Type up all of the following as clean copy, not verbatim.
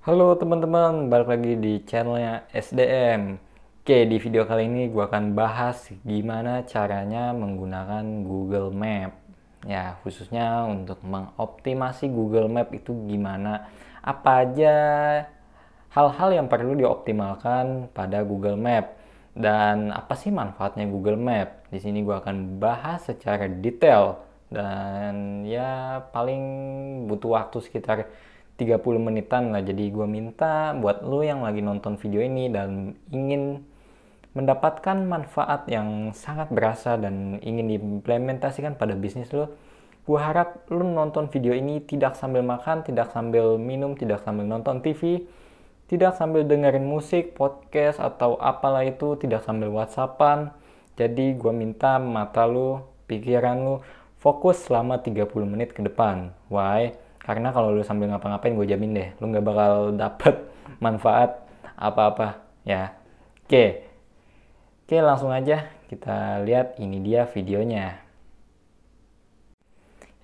Halo teman-teman, balik lagi di channelnya SDM. Oke, di video kali ini gue akan bahas gimana caranya menggunakan Google Map. Ya, khususnya untuk mengoptimasi Google Map itu gimana, apa aja hal-hal yang perlu dioptimalkan pada Google Map. Dan apa sih manfaatnya Google Map? Di sini gue akan bahas secara detail dan ya paling butuh waktu sekitar 30 menitan lah. Jadi gue minta buat lo yang lagi nonton video ini dan ingin mendapatkan manfaat yang sangat berasa dan ingin diimplementasikan pada bisnis lo, gue harap lo nonton video ini tidak sambil makan, tidak sambil minum, tidak sambil nonton TV, tidak sambil dengerin musik, podcast, atau apalah itu, tidak sambil whatsappan. Jadi gue minta mata lu, pikiran lu, fokus selama 30 menit ke depan. Why? Karena kalau lu sambil ngapa-ngapain gue jamin deh, lu gak bakal dapet manfaat apa-apa. Ya, oke. Oke, langsung aja kita lihat ini dia videonya.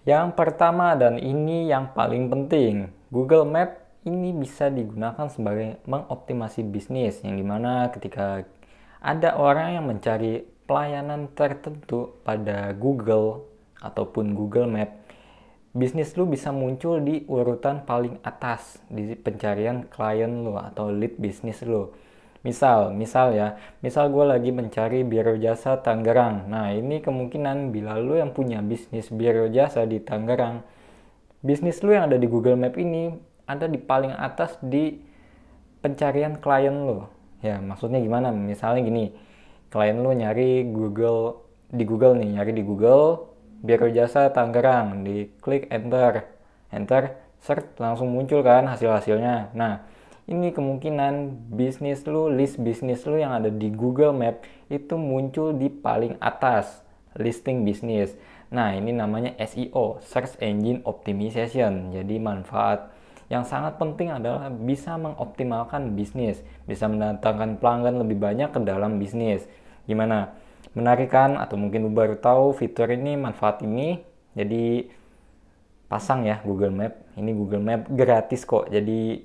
Yang pertama dan ini yang paling penting, Google Map ini bisa digunakan sebagai mengoptimasi bisnis, yang dimana ketika ada orang yang mencari pelayanan tertentu pada Google ataupun Google Map, bisnis lu bisa muncul di urutan paling atas di pencarian klien lu atau lead bisnis lu. Misal gue lagi mencari biro jasa Tangerang. Nah, ini kemungkinan bila lu yang punya bisnis biro jasa di Tangerang, bisnis lu yang ada di Google Map ini ada di paling atas di pencarian klien lu. Ya, maksudnya gimana? Misalnya gini, klien lu nyari di Google nih, nyari di Google biro jasa Tangerang, diklik enter, search, langsung muncul kan hasil-hasilnya. Nah, ini kemungkinan list bisnis lu yang ada di Google Map itu muncul di paling atas listing bisnis. Nah, ini namanya SEO, Search Engine Optimization. Jadi manfaat yang sangat penting adalah bisa mengoptimalkan bisnis, bisa mendatangkan pelanggan lebih banyak ke dalam bisnis. Gimana? Menarik kan? Atau mungkin lu baru tahu fitur ini, manfaat ini. Jadi pasang ya Google Map. Ini Google Map gratis kok. Jadi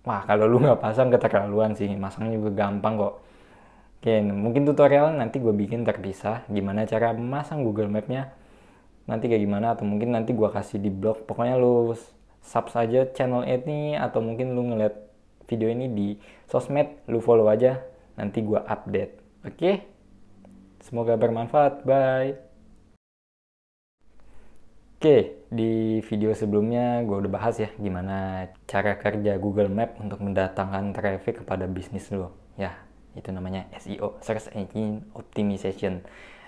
wah, kalau lu nggak pasang keterlaluan sih, masangnya juga gampang kok. Oke, mungkin tutorial nanti gue bikin terpisah, gimana cara memasang Google Map-nya, nanti kayak gimana, atau mungkin nanti gue kasih di blog. Pokoknya lu sub saja channel ini, atau mungkin lu ngeliat video ini di sosmed, lu follow aja, nanti gue update. Oke, semoga bermanfaat, bye. Oke, di video sebelumnya gue udah bahas ya gimana cara kerja Google Map untuk mendatangkan traffic kepada bisnis lo. Ya, itu namanya SEO, Search Engine Optimization.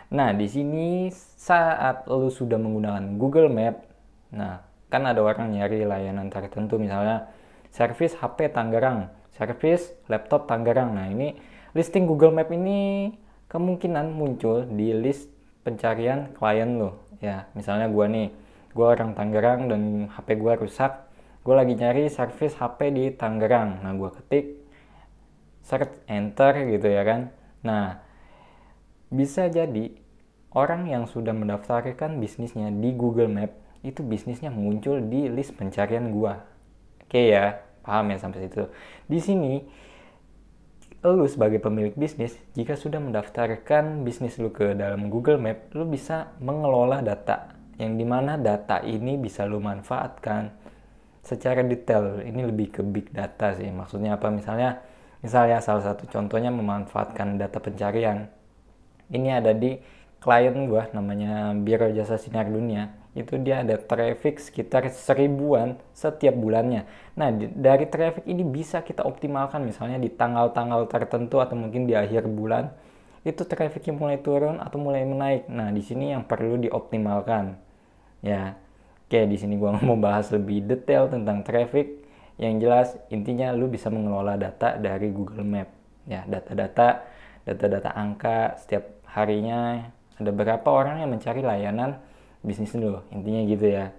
Nah, di sini saat lo sudah menggunakan Google Map, nah, kan ada orang nyari layanan tertentu, misalnya servis HP Tangerang, servis laptop Tangerang. Nah, ini listing Google Map ini kemungkinan muncul di list pencarian klien lo. Ya, misalnya gue orang Tangerang dan HP gue rusak, gue lagi nyari servis HP di Tangerang. Nah, gue ketik search enter gitu ya kan. Nah, bisa jadi orang yang sudah mendaftarkan bisnisnya di Google Map itu bisnisnya muncul di list pencarian gue. Oke ya, paham ya sampai situ. Di sini lu sebagai pemilik bisnis, jika sudah mendaftarkan bisnis lu ke dalam Google Map, lu bisa mengelola data, yang dimana data ini bisa lu manfaatkan secara detail. Ini lebih ke big data sih, maksudnya apa? Misalnya salah satu contohnya memanfaatkan data pencarian. Ini ada di klien gua namanya Biro Jasa Sinar Dunia, itu dia ada traffic sekitar 1000-an setiap bulannya. Nah, dari traffic ini bisa kita optimalkan, misalnya di tanggal-tanggal tertentu atau mungkin di akhir bulan itu trafficnya mulai turun atau mulai menaik. Nah, di sini yang perlu dioptimalkan. Ya, oke, di sini gua mau bahas lebih detail tentang traffic. Yang jelas intinya lu bisa mengelola data dari Google Map. Ya, data angka setiap harinya ada berapa orang yang mencari layanan bisnis dulu, intinya gitu ya.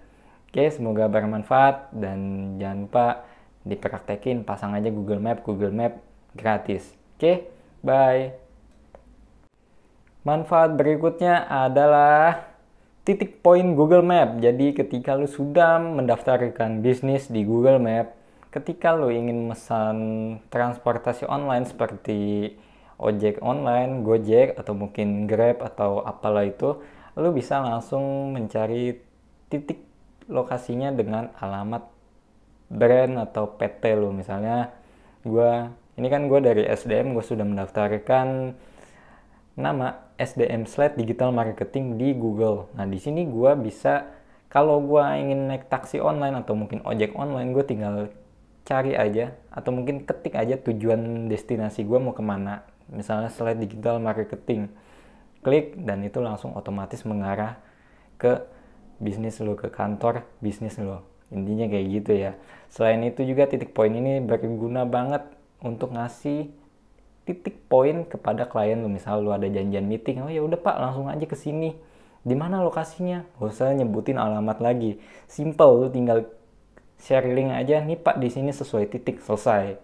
Oke, semoga bermanfaat dan jangan lupa dipraktekin, pasang aja Google Map gratis. Oke, bye. Manfaat berikutnya adalah titik poin Google Map. Jadi ketika lu sudah mendaftarkan bisnis di Google Map, ketika lo ingin mesan transportasi online seperti ojek online, Gojek, atau mungkin Grab atau apalah itu, lo bisa langsung mencari titik lokasinya dengan alamat brand atau PT lo. Misalnya ini kan gue dari SDM, gue sudah mendaftarkan nama SDM Digital Marketing di Google. Nah, di sini gue bisa, kalau gue ingin naik taksi online atau mungkin ojek online, gue tinggal cari aja atau mungkin ketik aja tujuan destinasi gue mau kemana. Misalnya Digital Marketing. Klik dan itu langsung otomatis mengarah ke bisnis lo, ke kantor bisnis lo. Intinya kayak gitu ya. Selain itu juga titik poin ini berguna banget untuk ngasih titik poin kepada klien lu. Misal lu ada janjian meeting, oh ya udah Pak, langsung aja ke sini. Di mana lokasinya? Gak usah nyebutin alamat lagi. Simple, lu tinggal share link aja, nih Pak di sini sesuai titik, selesai.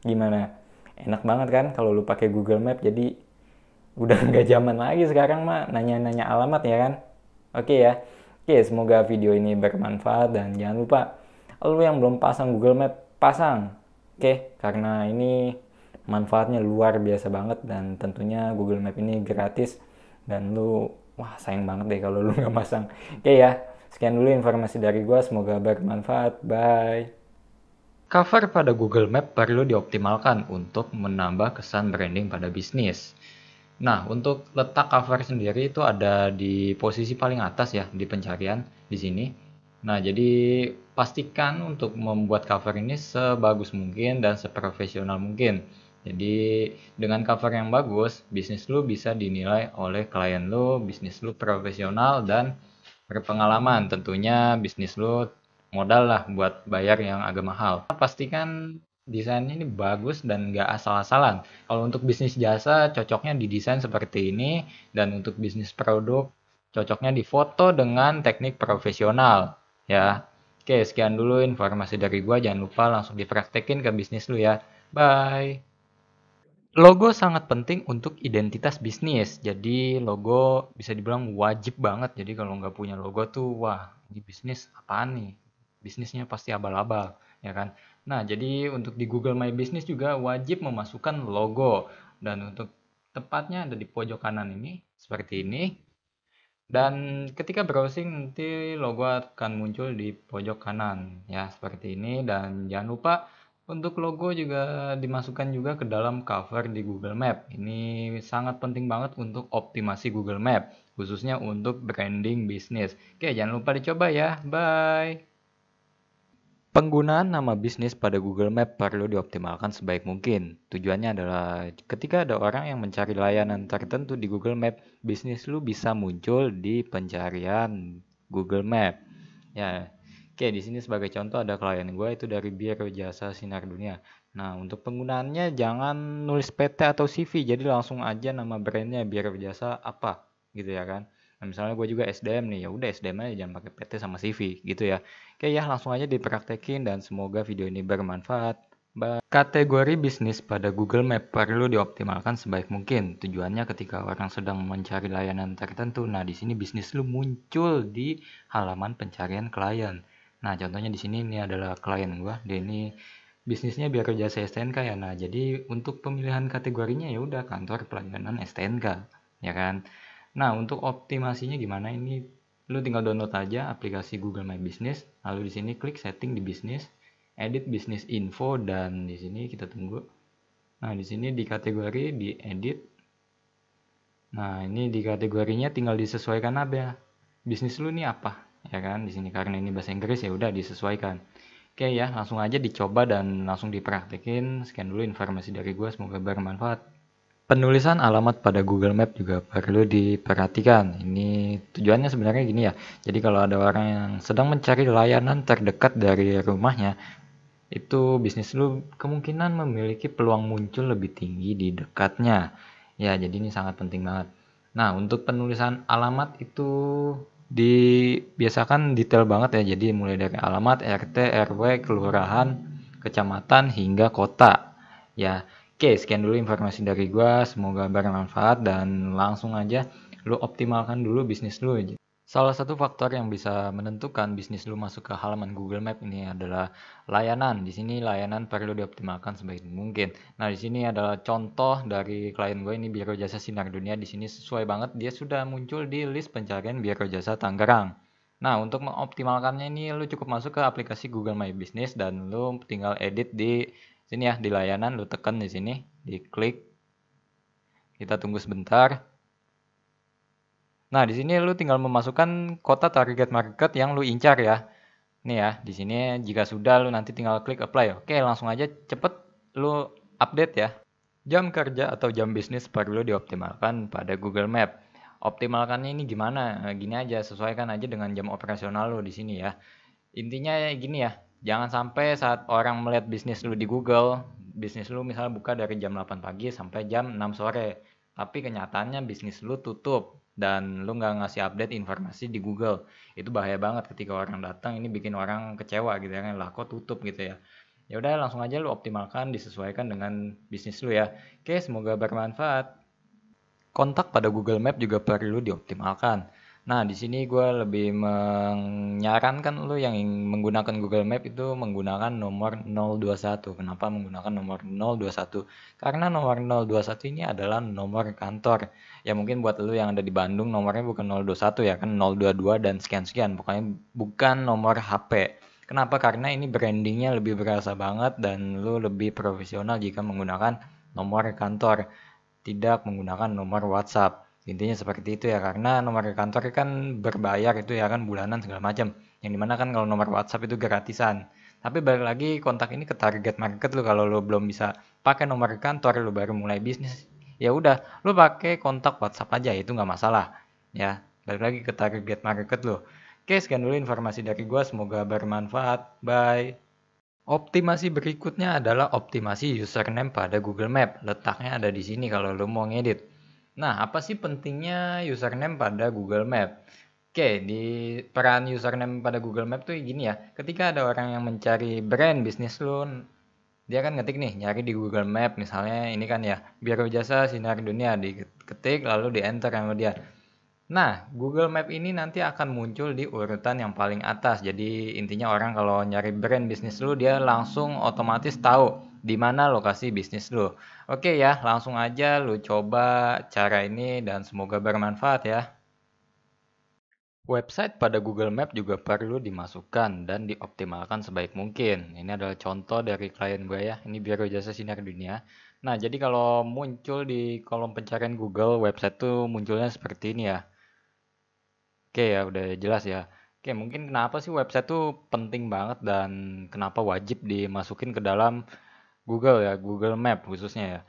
Gimana? Enak banget kan kalau lu pakai Google Map, jadi udah nggak zaman lagi sekarang mah nanya-nanya alamat ya kan. Oke ya. Oke, semoga video ini bermanfaat dan jangan lupa lu yang belum pasang Google Map, pasang. Oke, karena ini manfaatnya luar biasa banget dan tentunya Google Map ini gratis dan lu wah sayang banget deh kalau lu nggak pasang. Oke ya, sekian dulu informasi dari gua, semoga bermanfaat. Bye. Cover pada Google Map perlu dioptimalkan untuk menambah kesan branding pada bisnis. Nah, untuk letak cover sendiri itu ada di posisi paling atas ya di pencarian di sini. Nah, jadi pastikan untuk membuat cover ini sebagus mungkin dan seprofesional mungkin. Jadi dengan cover yang bagus, bisnis lu bisa dinilai oleh klien lu, bisnis lu profesional dan berpengalaman. Tentunya bisnis lu modal lah buat bayar yang agak mahal. Pastikan desainnya ini bagus dan nggak asal-asalan. Kalau untuk bisnis jasa cocoknya didesain seperti ini, dan untuk bisnis produk cocoknya difoto dengan teknik profesional ya. Oke, sekian dulu informasi dari gua, jangan lupa langsung dipraktekin ke bisnis lu ya. Bye. Logo sangat penting untuk identitas bisnis. Jadi logo bisa dibilang wajib banget. Jadi kalau nggak punya logo tuh, wah ini bisnis apaan nih? Bisnisnya pasti abal-abal, ya kan? Nah, jadi untuk di Google My Business juga wajib memasukkan logo. Dan untuk tepatnya ada di pojok kanan ini, seperti ini. Dan ketika browsing nanti logo akan muncul di pojok kanan, ya seperti ini. Dan jangan lupa untuk logo juga dimasukkan juga ke dalam cover di Google Map. Ini sangat penting banget untuk optimasi Google Map, khususnya untuk branding bisnis. Oke, jangan lupa dicoba ya. Bye. Penggunaan nama bisnis pada Google Map perlu dioptimalkan sebaik mungkin. Tujuannya adalah ketika ada orang yang mencari layanan tertentu di Google Map, bisnis lu bisa muncul di pencarian Google Map. Ya, oke, di sini sebagai contoh ada klien gue itu dari Biro Jasa Sinar Dunia. Nah, untuk penggunaannya jangan nulis PT atau CV, jadi langsung aja nama brandnya Biro Jasa apa gitu ya kan. Nah, misalnya gue juga SDM nih, ya udah SDM aja, jangan pakai PT sama CV gitu ya. Oke ya, langsung aja dipraktekin dan semoga video ini bermanfaat. Bye. Kategori bisnis pada Google Map perlu dioptimalkan sebaik mungkin. Tujuannya ketika orang sedang mencari layanan tertentu, nah di sini bisnis lu muncul di halaman pencarian klien. Nah, contohnya di sini ini adalah klien gua, dia ini bisnisnya biar jasa STNK ya. Nah, jadi untuk pemilihan kategorinya ya udah kantor pelayanan STNK, ya kan? Nah, untuk optimasinya gimana ini? Lu tinggal download aja aplikasi Google My Business, lalu di sini klik setting di bisnis, edit bisnis info, dan di sini kita tunggu. Nah, di sini di kategori di edit. Nah, ini di kategorinya tinggal disesuaikan apa ya? Bisnis lu nih apa? Ya kan? Di sini karena ini bahasa Inggris ya udah disesuaikan. Oke ya, langsung aja dicoba dan langsung dipraktekin. Sekian dulu informasi dari gue, semoga bermanfaat. Penulisan alamat pada Google Map juga perlu diperhatikan. Ini tujuannya sebenarnya gini ya. Jadi kalau ada orang yang sedang mencari layanan terdekat dari rumahnya, itu bisnis lu kemungkinan memiliki peluang muncul lebih tinggi di dekatnya. Ya, jadi ini sangat penting banget. Nah, untuk penulisan alamat itu dibiasakan detail banget ya. Jadi mulai dari alamat, RT, RW, kelurahan, kecamatan hingga kota. Ya, oke, sekian dulu informasi dari gua. Semoga bermanfaat dan langsung aja lu optimalkan dulu bisnis lu. Salah satu faktor yang bisa menentukan bisnis lu masuk ke halaman Google Map ini adalah layanan. Di sini layanan perlu dioptimalkan sebaik mungkin. Nah, di sini adalah contoh dari klien gue ini Biro Jasa Sinar Dunia. Di sini sesuai banget dia sudah muncul di list pencarian Biro Jasa Tangerang. Nah, untuk mengoptimalkannya ini lu cukup masuk ke aplikasi Google My Business dan lu tinggal edit di sini ya, di layanan lu tekan di sini, diklik. Kita tunggu sebentar. Nah, di sini lu tinggal memasukkan kota target market yang lu incar ya. Nih ya, di sini jika sudah lu nanti tinggal klik apply. Oke, langsung aja cepet lu update ya. Jam kerja atau jam bisnis perlu dioptimalkan pada Google Map. Optimalkannya ini gimana? Gini aja, sesuaikan aja dengan jam operasional lu di sini ya. Intinya gini ya, jangan sampai saat orang melihat bisnis lu di Google, bisnis lu misalnya buka dari jam 8 pagi sampai jam 6 sore. Tapi kenyataannya bisnis lu tutup dan lu nggak ngasih update informasi di Google. Itu bahaya banget ketika orang datang, ini bikin orang kecewa gitu ya kan, lah kok tutup gitu ya. Ya udah langsung aja lu optimalkan disesuaikan dengan bisnis lu ya. Oke, semoga bermanfaat. Kontak pada Google Map juga perlu dioptimalkan. Nah, di sini gue lebih menyarankan lo yang menggunakan Google Map itu menggunakan nomor 021. Kenapa menggunakan nomor 021? Karena nomor 021 ini adalah nomor kantor. Ya mungkin buat lo yang ada di Bandung nomornya bukan 021 ya, kan 022 dan sekian-sekian. Pokoknya bukan nomor HP. Kenapa? Karena ini brandingnya lebih berasa banget dan lo lebih profesional jika menggunakan nomor kantor, tidak menggunakan nomor WhatsApp. Intinya seperti itu ya, karena nomor kantor kan berbayar itu ya kan, bulanan segala macam. Yang dimana kan kalau nomor WhatsApp itu gratisan. Tapi balik lagi kontak ini ke target market lu, kalau lu belum bisa pakai nomor kantor, lu baru mulai bisnis, ya udah, lu pakai kontak WhatsApp aja, itu nggak masalah. Ya, balik lagi ke target market lu. Oke, sekian dulu informasi dari gua, semoga bermanfaat. Bye. Optimasi berikutnya adalah optimasi username pada Google Map. Letaknya ada di sini kalau lo mau ngedit. Nah, apa sih pentingnya username pada Google Map? Oke, di peran username pada Google Map tuh gini ya. Ketika ada orang yang mencari brand bisnis lo, dia kan ngetik nih, nyari di Google Map. Misalnya ini kan ya, Biro Jasa Sinar Dunia. Diketik lalu di enter sama dia. Nah, Google Map ini nanti akan muncul di urutan yang paling atas. Jadi intinya orang kalau nyari brand bisnis lu, dia langsung otomatis tahu di mana lokasi bisnis lu. Oke ya, langsung aja lu coba cara ini dan semoga bermanfaat ya. Website pada Google Map juga perlu dimasukkan dan dioptimalkan sebaik mungkin. Ini adalah contoh dari klien gue ya. Ini Biro Jasa Sinar Dunia. Nah, jadi kalau muncul di kolom pencarian Google, website tuh munculnya seperti ini ya. Oke ya, udah jelas ya. Oke, mungkin kenapa sih website tuh penting banget dan kenapa wajib dimasukin ke dalam Google ya, Google Map khususnya ya.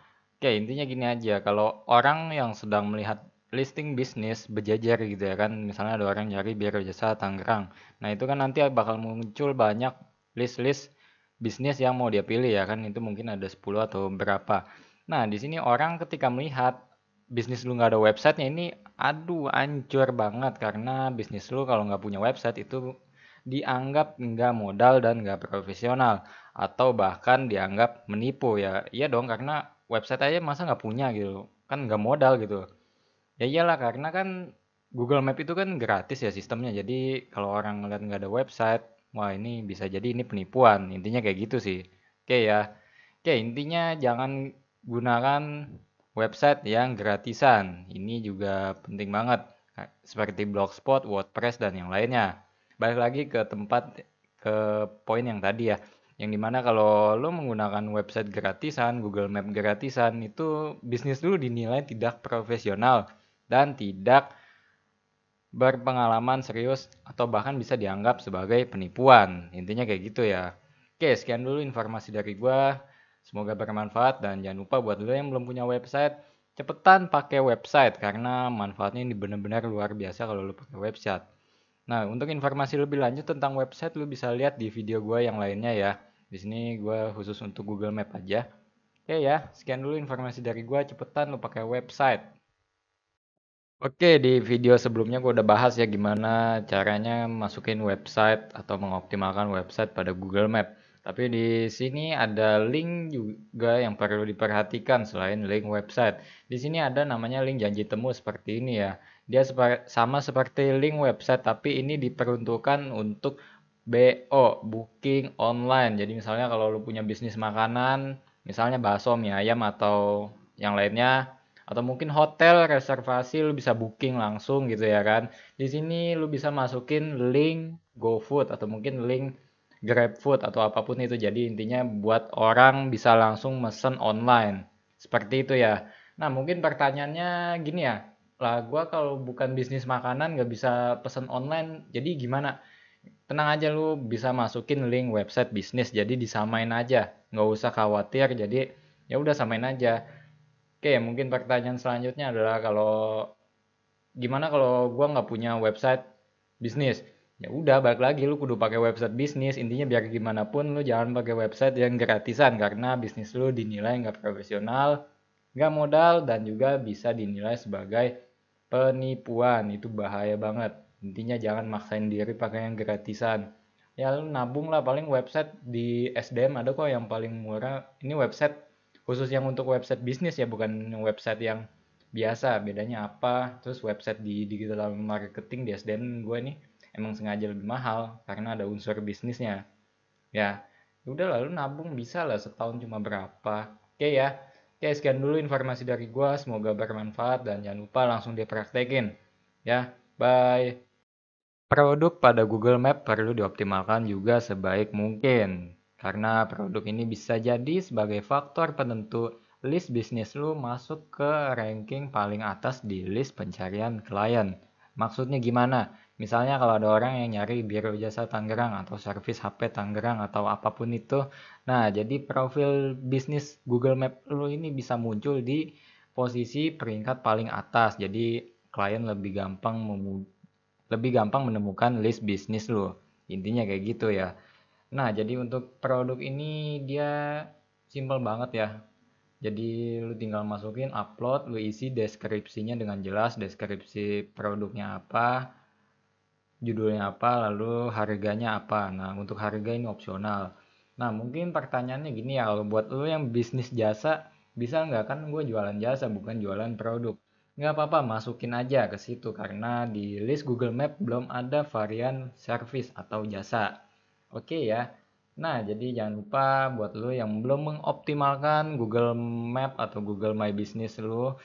Oke, intinya gini aja, kalau orang yang sedang melihat listing bisnis berjejer gitu ya kan, misalnya ada orang nyari Biro Jasa Tangerang. Nah, itu kan nanti bakal muncul banyak list-list bisnis yang mau dia pilih ya kan, itu mungkin ada 10 atau berapa. Nah, di sini orang ketika melihat bisnis lu nggak ada websitenya ini, aduh, hancur banget karena bisnis lu kalau nggak punya website itu dianggap nggak modal dan nggak profesional atau bahkan dianggap menipu ya. Iya dong, karena website aja masa nggak punya gitu, kan nggak modal gitu. Ya iyalah, karena kan Google Map itu kan gratis ya sistemnya. Jadi kalau orang ngeliat nggak ada website, wah ini bisa jadi ini penipuan. Intinya kayak gitu sih. Oke ya. Oke, intinya jangan gunakan website yang gratisan. Ini juga penting banget. Seperti Blogspot, WordPress, dan yang lainnya. Balik lagi ke ke poin yang tadi ya. Yang dimana kalau lo menggunakan website gratisan, Google Map gratisan, itu bisnis dulu dinilai tidak profesional dan tidak berpengalaman serius atau bahkan bisa dianggap sebagai penipuan. Intinya kayak gitu ya. Oke, sekian dulu informasi dari gua. Semoga bermanfaat dan jangan lupa buat lo yang belum punya website, cepetan pakai website karena manfaatnya ini benar-benar luar biasa kalau lo pakai website. Nah, untuk informasi lebih lanjut tentang website lo bisa lihat di video gua yang lainnya ya. Di sini gua khusus untuk Google Map aja. Oke ya, sekian dulu informasi dari gua. Cepetan lo pakai website. Oke, di video sebelumnya gue udah bahas ya gimana caranya masukin website atau mengoptimalkan website pada Google Map. Tapi di sini ada link juga yang perlu diperhatikan selain link website. Di sini ada namanya link janji temu seperti ini ya. Dia sama seperti link website, tapi ini diperuntukkan untuk BO, booking online. Jadi misalnya kalau lu punya bisnis makanan, misalnya bakso, mie ayam atau yang lainnya, atau mungkin hotel reservasi lu bisa booking langsung gitu ya kan. Di sini lu bisa masukin link GoFood atau mungkin link GrabFood atau apapun itu. Jadi intinya buat orang bisa langsung mesen online. Seperti itu ya. Nah, mungkin pertanyaannya gini ya. Lah, gua kalau bukan bisnis makanan nggak bisa pesen online, jadi gimana? Tenang aja, lu bisa masukin link website bisnis, jadi disamain aja. Nggak usah khawatir, jadi ya udah samain aja. Oke, mungkin pertanyaan selanjutnya adalah gimana kalau gua nggak punya website bisnis? Ya udah, balik lagi lu kudu pakai website bisnis. Intinya biar gimana pun lu jangan pakai website yang gratisan karena bisnis lu dinilai nggak profesional, nggak modal, dan juga bisa dinilai sebagai penipuan. Itu bahaya banget. Intinya jangan maksain diri pakai yang gratisan. Ya lu nabung lah, paling website di SDM ada kok yang paling murah. Ini website khusus yang untuk website bisnis ya, bukan website yang biasa. Bedanya apa? Terus website di digital marketing di SDM gue nih emang sengaja lebih mahal karena ada unsur bisnisnya. Ya, udah lalu nabung bisa lah, setahun cuma berapa. Oke ya. Oke, sekian dulu informasi dari gua. Semoga bermanfaat dan jangan lupa langsung dipraktekin. Ya, bye. Produk pada Google Map perlu dioptimalkan juga sebaik mungkin. Karena produk ini bisa jadi sebagai faktor penentu list bisnis lu masuk ke ranking paling atas di list pencarian klien. Maksudnya gimana? Misalnya kalau ada orang yang nyari Biro Jasa Tangerang atau servis HP Tangerang atau apapun itu. Nah, jadi profil bisnis Google Map lu ini bisa muncul di posisi peringkat paling atas. Jadi klien lebih gampang menemukan list bisnis lo. Intinya kayak gitu ya. Nah, jadi untuk produk ini dia simple banget ya. Jadi lu tinggal masukin, upload, lu isi deskripsinya dengan jelas, deskripsi produknya apa, judulnya apa, lalu harganya apa. Nah, untuk harga ini opsional. Nah, mungkin pertanyaannya gini ya, kalau buat lu yang bisnis jasa, bisa nggak? Kan gue jualan jasa, bukan jualan produk. Nggak apa-apa, masukin aja ke situ, karena di list Google Map belum ada varian service atau jasa. Oke ya. Nah, jadi jangan lupa buat lu yang belum mengoptimalkan Google Map atau Google My Business lu,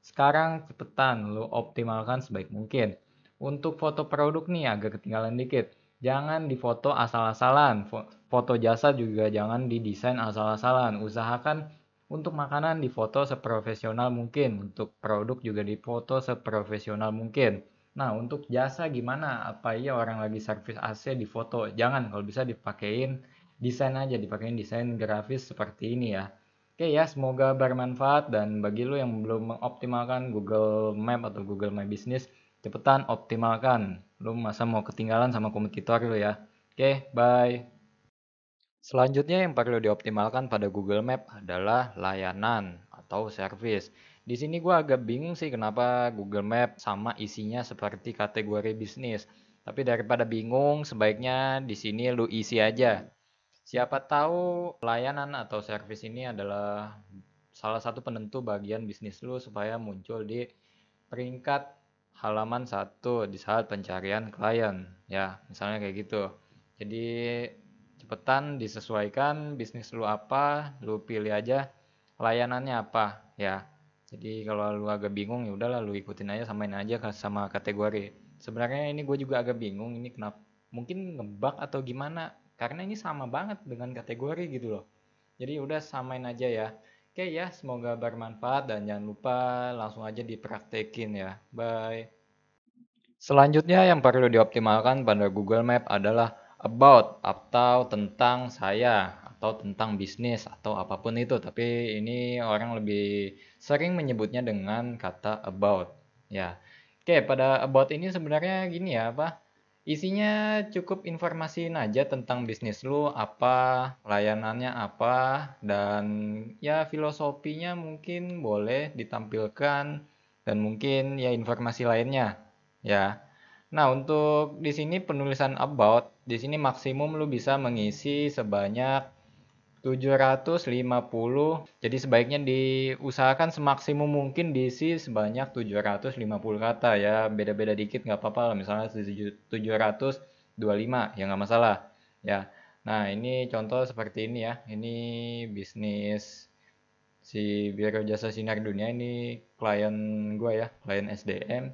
sekarang cepetan lu optimalkan sebaik mungkin. Untuk foto produk nih agak ketinggalan dikit. Jangan difoto asal-asalan. Foto jasa juga jangan didesain asal-asalan. Usahakan untuk makanan difoto seprofesional mungkin. Untuk produk juga difoto seprofesional mungkin. Nah, untuk jasa gimana? Apa iya orang lagi servis AC difoto? Jangan, kalau bisa dipakein desain aja, dipakein desain grafis seperti ini ya. Oke ya, semoga bermanfaat, dan bagi lo yang belum mengoptimalkan Google Map atau Google My Business, cepetan optimalkan. Lo masa mau ketinggalan sama kompetitor lo ya. Oke, bye. Selanjutnya yang perlu dioptimalkan pada Google Map adalah layanan atau service. Di sini gue agak bingung sih kenapa Google Map sama isinya seperti kategori bisnis. Tapi daripada bingung, sebaiknya di sini lu isi aja. Siapa tahu layanan atau service ini adalah salah satu penentu bagian bisnis lu supaya muncul di peringkat halaman satu di saat pencarian klien. Ya, misalnya kayak gitu. Jadi cepetan disesuaikan bisnis lu apa, lu pilih aja layanannya apa ya. Jadi kalau lu agak bingung ya udahlah lu ikutin aja, samain aja sama kategori. Sebenarnya ini gue juga agak bingung ini kenapa, mungkin ngebug atau gimana, karena ini sama banget dengan kategori gitu loh. Jadi udah samain aja ya. Oke ya, semoga bermanfaat dan jangan lupa langsung aja dipraktekin ya. Bye. Selanjutnya yang perlu dioptimalkan pada Google Map adalah about atau tentang saya atau tentang bisnis atau apapun itu. Tapi ini orang lebih sering menyebutnya dengan kata about. Ya. Oke, pada about ini sebenarnya gini ya, apa? Isinya cukup informasiin aja tentang bisnis lu, apa, layanannya apa, dan ya filosofinya mungkin boleh ditampilkan, dan mungkin ya informasi lainnya. Ya. Nah, untuk di sini penulisan about, di sini maksimum lu bisa mengisi sebanyak 750. Jadi sebaiknya diusahakan semaksimum mungkin diisi sebanyak 750 kata ya. Beda-beda dikit nggak apa-apa lah. Misalnya 725 ya nggak masalah. Ya. Nah ini contoh seperti ini ya. Ini bisnis si Biro Jasa Sinar Dunia, ini klien gue ya, klien SDM.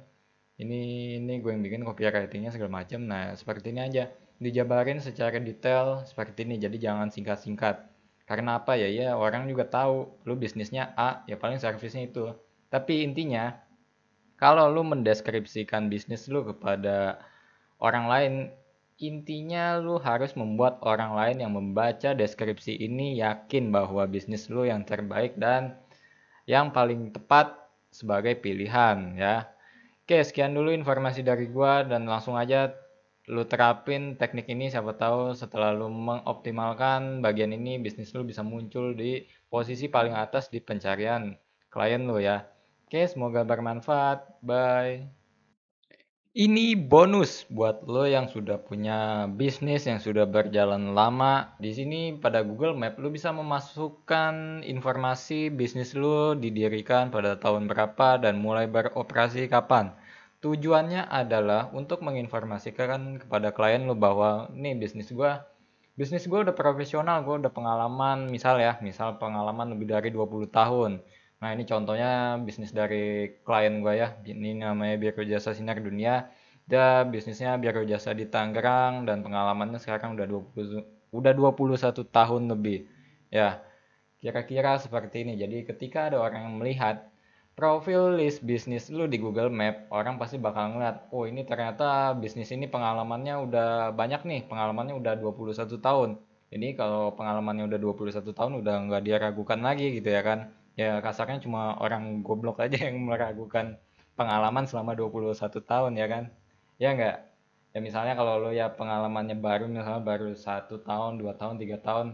Ini gue yang bikin copywritingnya segala macam. Nah seperti ini aja, dijabarin secara detail seperti ini. Jadi jangan singkat-singkat. Karena apa ya? Ya orang juga tahu lu bisnisnya A, ya paling servisnya itu. Tapi intinya kalau lu mendeskripsikan bisnis lu kepada orang lain, intinya lu harus membuat orang lain yang membaca deskripsi ini yakin bahwa bisnis lu yang terbaik dan yang paling tepat sebagai pilihan ya. Oke, sekian dulu informasi dari gua dan langsung aja lu terapin teknik ini, siapa tahu setelah lu mengoptimalkan bagian ini bisnis lu bisa muncul di posisi paling atas di pencarian klien lu ya. Oke, semoga bermanfaat. Bye. Ini bonus buat lo yang sudah punya bisnis yang sudah berjalan lama. Di sini pada Google Map lo bisa memasukkan informasi bisnis lo didirikan pada tahun berapa dan mulai beroperasi kapan. Tujuannya adalah untuk menginformasikan kepada klien lo bahwa nih bisnis gue udah profesional, gue udah pengalaman, misal pengalaman lebih dari 20 tahun. Nah ini contohnya bisnis dari klien gue ya, ini namanya Biro Jasa Sinar Dunia. Dia bisnisnya Biro Jasa di Tangerang dan pengalamannya sekarang udah 21 tahun lebih. Ya, kira-kira seperti ini. Jadi ketika ada orang yang melihat profil list bisnis lu di Google Map, orang pasti bakal ngeliat, oh ini ternyata bisnis ini pengalamannya udah banyak nih, pengalamannya udah 21 tahun. Jadi kalau pengalamannya udah 21 tahun udah nggak diragukan lagi gitu ya kan. Ya kasarnya cuma orang goblok aja yang meragukan pengalaman selama 21 tahun ya kan. Ya nggak? Ya misalnya kalau lo ya pengalamannya baru, misalnya baru 1 tahun, 2 tahun, 3 tahun,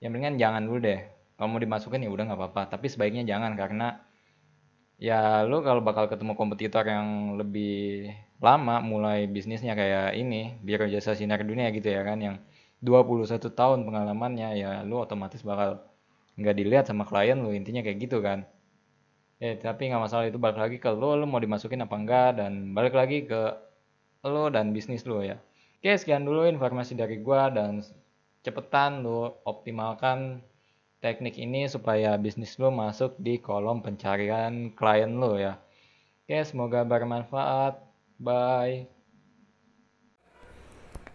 ya mendingan jangan dulu deh. Kalau mau dimasukin ya udah nggak apa-apa, tapi sebaiknya jangan karena ya lu kalau bakal ketemu kompetitor yang lebih lama mulai bisnisnya kayak ini, Biro Jasa Sinar Dunia gitu ya kan, yang 21 tahun pengalamannya, ya lu otomatis bakal nggak dilihat sama klien lu, intinya kayak gitu kan. Tapi nggak masalah, itu balik lagi ke lu mau dimasukin apa enggak, dan balik lagi ke lu dan bisnis lu ya. Oke, sekian dulu informasi dari gua dan cepetan lu optimalkan teknik ini supaya bisnis lo masuk di kolom pencarian klien lo ya. Oke, semoga bermanfaat. Bye.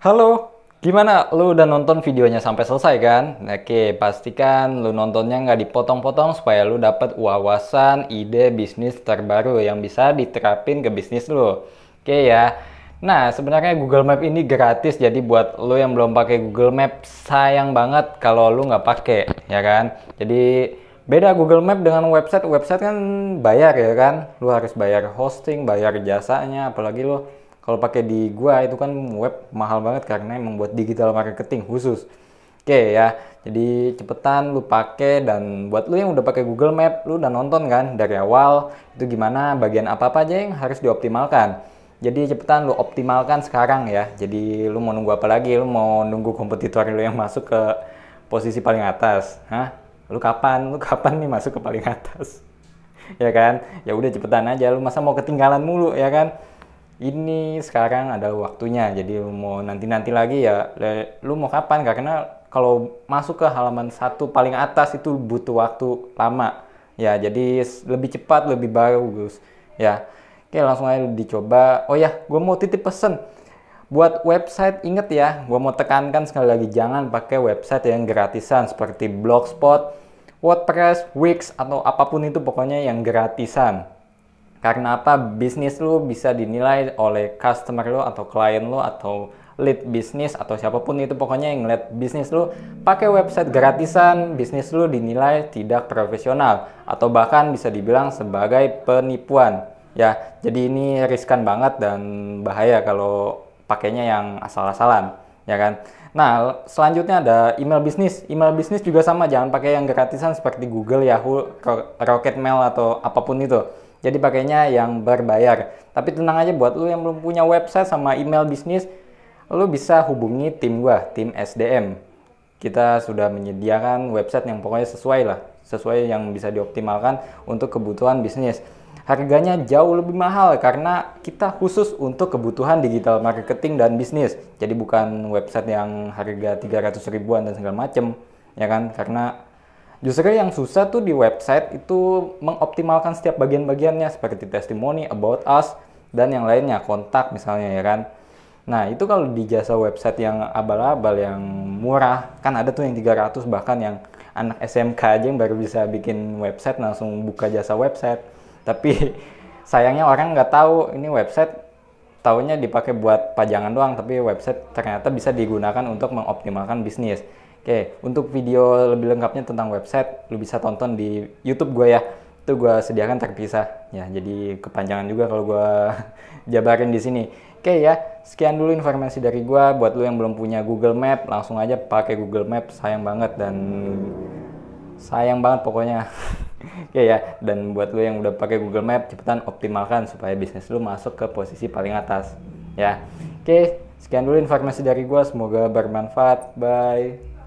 Halo, gimana? Lu udah nonton videonya sampai selesai kan? Oke, pastikan lu nontonnya nggak dipotong-potong supaya lu dapat wawasan, ide bisnis terbaru yang bisa diterapin ke bisnis lu. Oke ya. Nah, sebenarnya Google Map ini gratis, jadi buat lo yang belum pakai Google Map, sayang banget kalau lo nggak pakai, ya kan? Jadi beda Google Map dengan website. Website kan bayar ya kan? Lo harus bayar hosting, bayar jasanya, apalagi lo kalau pakai di gua itu kan web mahal banget karena emang buat digital marketing khusus. Oke ya, jadi cepetan lu pakai, dan buat lu yang udah pakai Google Map, lu udah nonton kan dari awal itu gimana bagian apa-apa aja yang harus dioptimalkan. Jadi cepetan lu optimalkan sekarang ya. Jadi lu mau nunggu apa lagi? Lu mau nunggu kompetitor lu yang masuk ke posisi paling atas? Hah? Lu kapan nih masuk ke paling atas? Ya kan? Ya udah cepetan aja, lu masa mau ketinggalan mulu ya kan? Ini sekarang ada waktunya. Jadi lu mau nanti-nanti lagi ya, lu mau kapan? Karena kalau masuk ke halaman satu paling atas itu butuh waktu lama. Ya, jadi lebih cepat, lebih bagus. Ya. Oke, langsung aja dicoba. Oh ya, gue mau titip pesen. Buat website, inget ya, gue mau tekankan sekali lagi, jangan pakai website yang gratisan seperti Blogspot, WordPress, Wix, atau apapun itu pokoknya yang gratisan. Karena apa? Bisnis lu bisa dinilai oleh customer lu atau klien lu atau lead bisnis atau siapapun itu pokoknya yang ngeliat bisnis lu pakai website gratisan, bisnis lu dinilai tidak profesional atau bahkan bisa dibilang sebagai penipuan. Ya, jadi ini riskan banget dan bahaya kalau pakainya yang asal-asalan, ya kan? Nah, selanjutnya ada email bisnis. Email bisnis juga sama, jangan pakai yang gratisan seperti Google, Yahoo, Rocket Mail atau apapun itu. Jadi pakainya yang berbayar. Tapi tenang aja, buat lu yang belum punya website sama email bisnis, lu bisa hubungi tim gua, tim SDM. kita sudah menyediakan website yang pokoknya sesuai yang bisa dioptimalkan untuk kebutuhan bisnis. Harganya jauh lebih mahal karena kita khusus untuk kebutuhan digital marketing dan bisnis. Jadi bukan website yang harga 300 ribuan dan segala macem, ya kan? Karena justru yang susah tuh di website itu mengoptimalkan setiap bagian-bagiannya seperti testimoni, about us, dan yang lainnya, kontak misalnya, ya kan? Nah, itu kalau di jasa website yang abal-abal, yang murah, kan ada tuh yang 300, bahkan yang anak SMK aja yang baru bisa bikin website langsung buka jasa website. Tapi sayangnya orang nggak tahu ini website, taunya dipakai buat pajangan doang, tapi website ternyata bisa digunakan untuk mengoptimalkan bisnis. Oke, untuk video lebih lengkapnya tentang website, lu bisa tonton di YouTube gue ya. Itu gue sediakan terpisah. Ya, jadi kepanjangan juga kalau gue jabarin di sini. Oke ya, sekian dulu informasi dari gue. Buat lu yang belum punya Google Map, langsung aja pakai Google Map. Sayang banget pokoknya. Oke ya, dan buat lu yang udah pakai Google Map, cepetan optimalkan supaya bisnis lu masuk ke posisi paling atas. Ya, oke, sekian dulu informasi dari gue. Semoga bermanfaat. Bye.